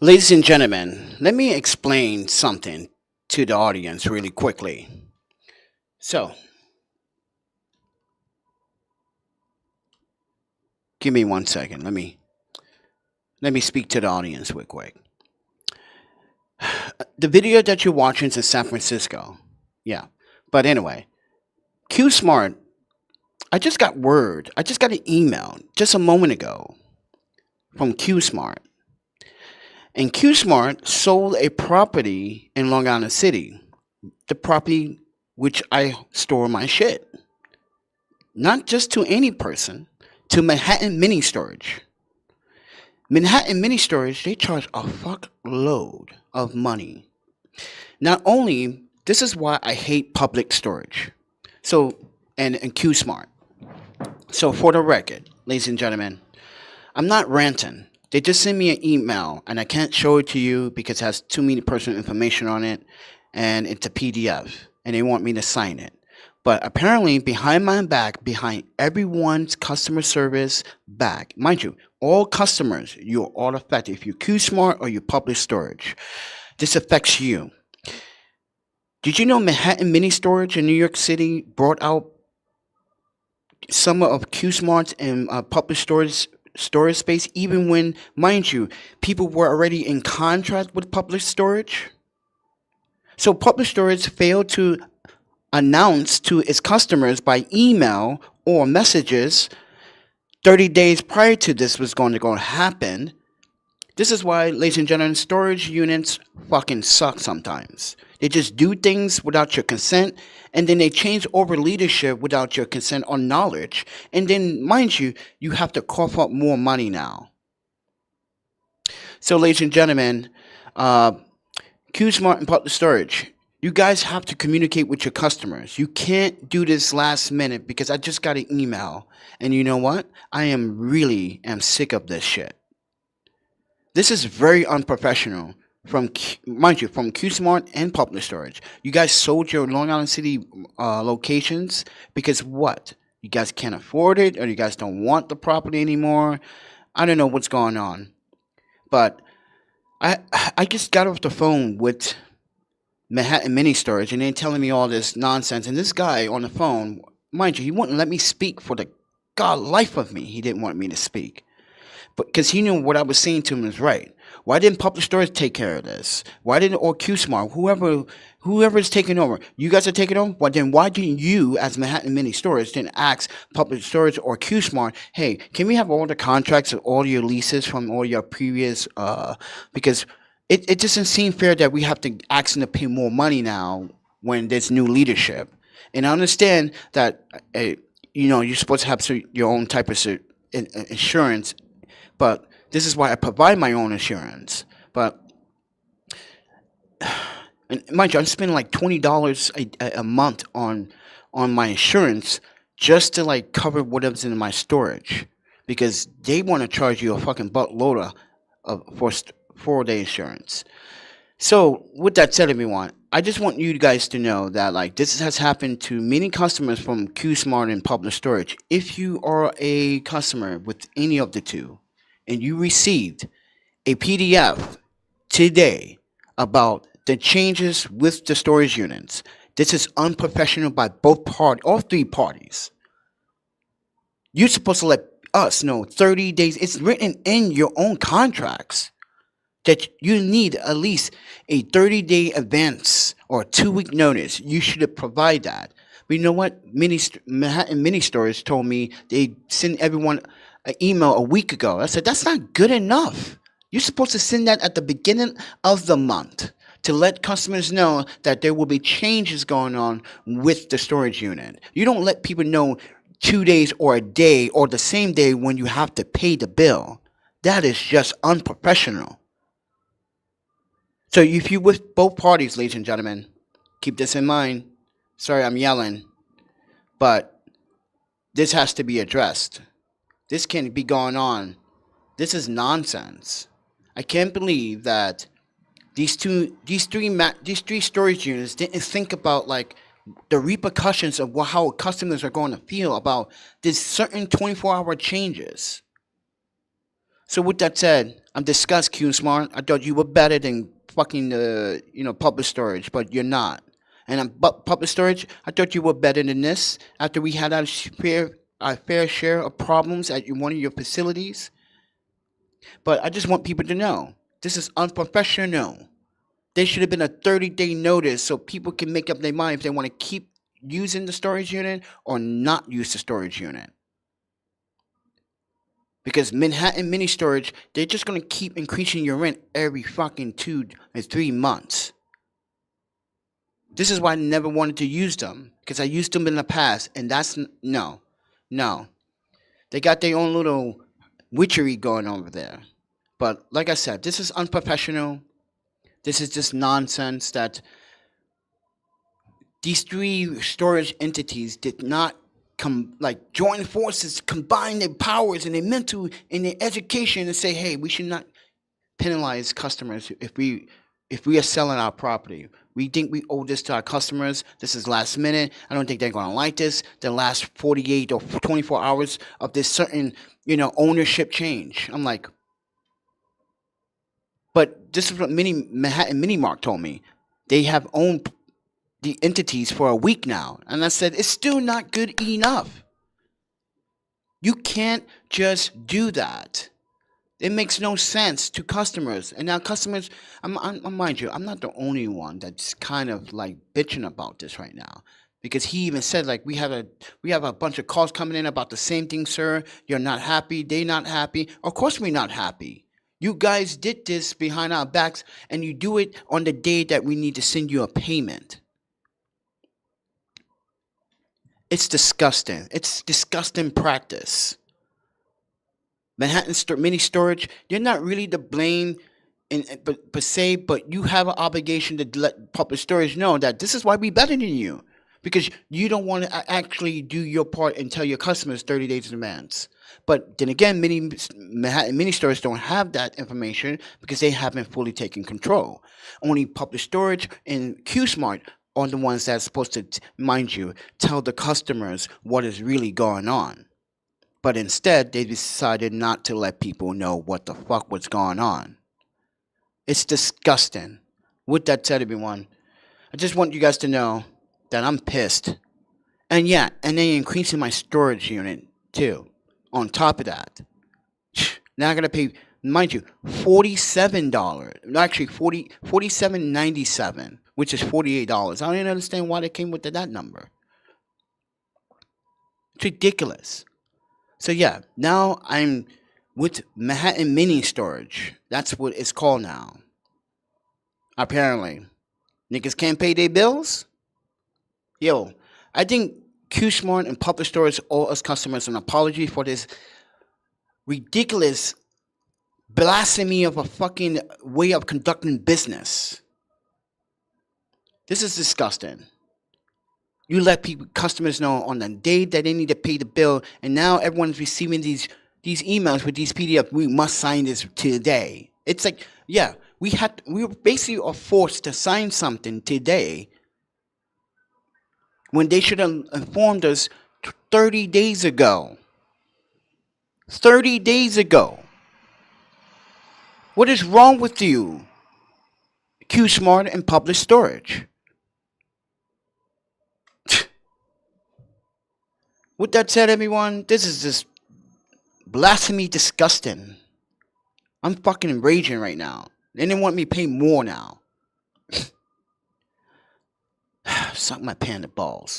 Ladies and gentlemen, let me explain something to the audience really quickly. So, give me 1 second. Let me speak to the audience real quick. The video that you're watching is in San Francisco. Yeah. But anyway, CubeSmart, I just got word. I just got an email just a moment ago from CubeSmart. And CubeSmart sold a property in Long Island City. The property which I store my shit. Not just to any person, to Manhattan Mini Storage. Manhattan Mini Storage, they charge a fuckload of money. Not only, this is why I hate public storage. So, and QSmart. So, for the record, ladies and gentlemen, I'm not ranting. They just sent me an email, and I can't show it to you because it has too many personal information on it, and it's a PDF, and they want me to sign it. But apparently, behind my back, behind everyone's customer service back, mind you, all customers, you're all affected. If you're QSmart or you public storage, this affects you. Did you know Manhattan Mini Storage in New York City brought out some of QSmart's and public storage space, even when, mind you, people were already in contract with public storage? So public storage failed to announce to its customers by email or messages 30 days prior to this was going to happen. This is why, ladies and gentlemen, storage units fucking suck sometimes. They just do things without your consent, and then they change over leadership without your consent or knowledge. And then, mind you, you have to cough up more money now. So, ladies and gentlemen, QSmart and public storage, you guys have to communicate with your customers. You can't do this last minute because I just got an email. And you know what? I am sick of this shit. This is very unprofessional from, mind you, from QSmart and public storage. You guys sold your Long Island City locations because what? You guys can't afford it, or you guys don't want the property anymore. I don't know what's going on. But I just got off the phone with Manhattan Mini Storage, and they're telling me all this nonsense. And this guy on the phone, mind you, he wouldn't let me speak for the god life of me. He didn't want me to speak, but because he knew what I was saying to him was right. Why didn't public storage take care of this? Why didn't, or QSmart, whoever is taking over, you guys are taking over? Well, then why didn't you, as Manhattan Mini Storage, then ask public storage or QSmart, hey, can we have all the contracts and all your leases from all your previous? Because it doesn't seem fair that we have to ask them to pay more money now when there's new leadership. And I understand that you're supposed to have your own type of insurance, but this is why I provide my own insurance. But and mind you, I'm spending like $20 a month on my insurance just to like cover whatever's in my storage, because they want to charge you a fucking buttload for the insurance. So with that said, everyone, I just want you guys to know that like this has happened to many customers from QSmart and public storage. If you are a customer with any of the two, and you received a PDF today about the changes with the storage units, this is unprofessional by all three parties. You're supposed to let us know 30 days. It's written in your own contracts that you need at least a 30-day advance or a 2-week notice. You should provide that. But you know what? Manhattan Mini Storage told me they send everyone an email a week ago. I said, that's not good enough. You're supposed to send that at the beginning of the month to let customers know that there will be changes going on with the storage unit. You don't let people know 2 days or a day or the same day when you have to pay the bill. That is just unprofessional. So if you with both parties, ladies and gentlemen, keep this in mind. Sorry, I'm yelling, but this has to be addressed. This can't be going on. This is nonsense. I can't believe that these three storage units didn't think about like the repercussions of how customers are going to feel about this certain 24-hour changes. So with that said, I'm disgusted, CubeSmart. I thought you were better than fucking public storage, but you're not. And public storage, I thought you were better than this. After we had our fair share of problems at one of your facilities, but I just want people to know this is unprofessional. There should have been a 30-day notice so people can make up their mind if they want to keep using the storage unit or not use the storage unit. Because Manhattan Mini Storage, they're just going to keep increasing your rent every fucking 2 or 3 months. This is why I never wanted to use them. Because I used them in the past. And that's, no. They got their own little witchery going over there. But like I said, this is unprofessional. This is just nonsense that these 3 storage entities did not join forces, combine their powers and their mental and their education and say, hey, we should not penalize customers if we are selling our property. We think we owe this to our customers. This is last minute. I don't think they're going to like this. The last 48 or 24 hours of this certain, ownership change. I'm like, but this is what Manhattan Mini Mart told me. They have owned the entities for a week now. And I said, it's still not good enough. You can't just do that. It makes no sense to customers. And now customers, mind you, I'm not the only one that's kind of like bitching about this right now. Because he even said, like, we have a bunch of calls coming in about the same thing, sir. You're not happy. They're not happy. Of course we're not happy. You guys did this behind our backs, and you do it on the day that we need to send you a payment. It's disgusting. It's disgusting practice. Manhattan Mini Storage, you're not really to blame per se, but you have an obligation to let public storage know that this is why we better than you. Because you don't want to actually do your part and tell your customers 30 days in advance. But then again, Manhattan Mini Storage don't have that information because they haven't fully taken control. Only public storage and CubeSmart are the ones that's supposed to, mind you, tell the customers what is really going on. But instead, they decided not to let people know what the fuck was going on. It's disgusting. With that said, everyone, I just want you guys to know that I'm pissed. And yeah, and they're increasing my storage unit too. On top of that. Now I'm going to pay, mind you, $47. Actually, $47.97, which is $48. I don't even understand why they came with that number. It's ridiculous. So yeah, now I'm with Manhattan Mini Storage. That's what it's called now. Apparently. Niggas can't pay their bills? Yo, I think CubeSmart and public storage owe us customers an apology for this ridiculous blasphemy of a fucking way of conducting business. This is disgusting. You let customers know on the day that they need to pay the bill, and now everyone's receiving these emails with these PDF. We must sign this today. It's like, yeah, we basically are forced to sign something today when they should have informed us 30 days ago. 30 days ago. What is wrong with you, CubeSmart and public storage? With that said, everyone, this is just blasphemy disgusting. I'm fucking raging right now. They didn't want me to pay more now. Suck my panda balls.